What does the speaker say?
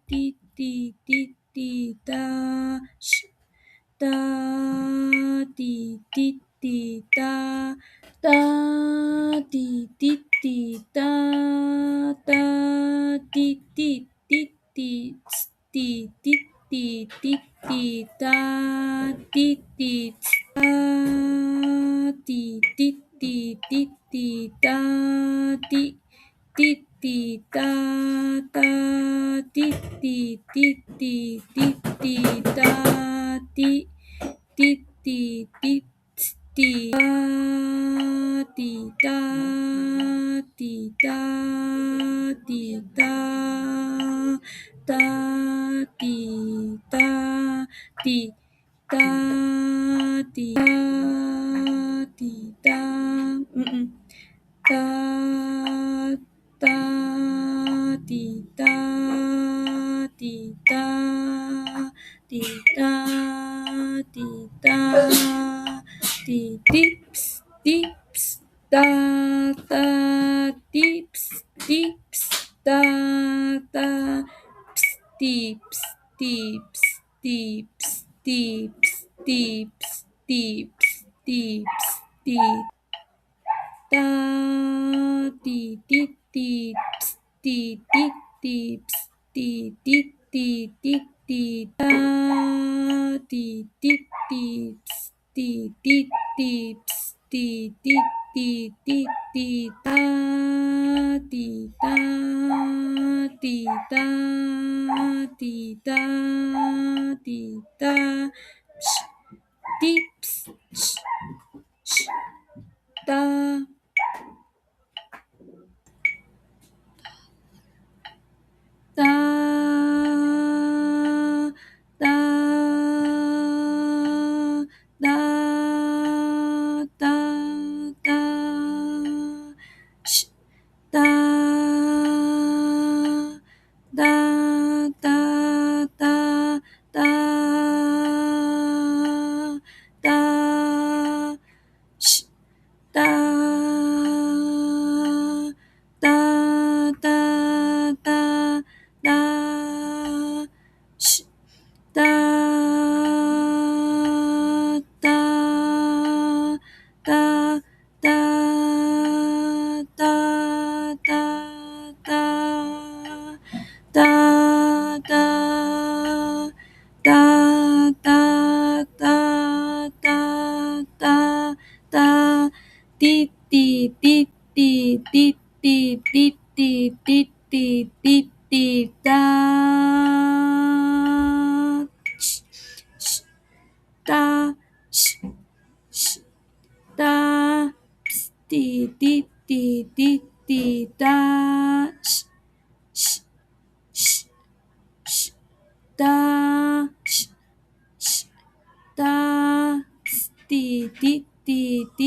ti ti ti ti da sh da ti ti ti da da ti ti ti da da ti ti ti ti ti ti ti ti ti da ti ti da ti ti ti ti ti da ti ti ti da da ti ti ti ti ti ti da ti ti ti ti ti da ti da ti da ti da da ti da ti da ti da ti da da da ti da ti da ti da ti da ti dips dips da da dips dips da da dips dips dips dips dips dips dips dips da ti ti ti ti ti ti ti ti ti ti ti da ti ti ti ti ti ti ti ti ti ti ti da ti da ti da ti da ti da dips da da da da da da sh da da da da da da sh da da da da da sh da da da da da da da da da da da da da da da ti ti ti ti ti ti ti ti ti ti ti ti da sh sh da sh sh da ps ti ti ti ti ti da sh sh sh sh da sh sh da ps ti ti ti ti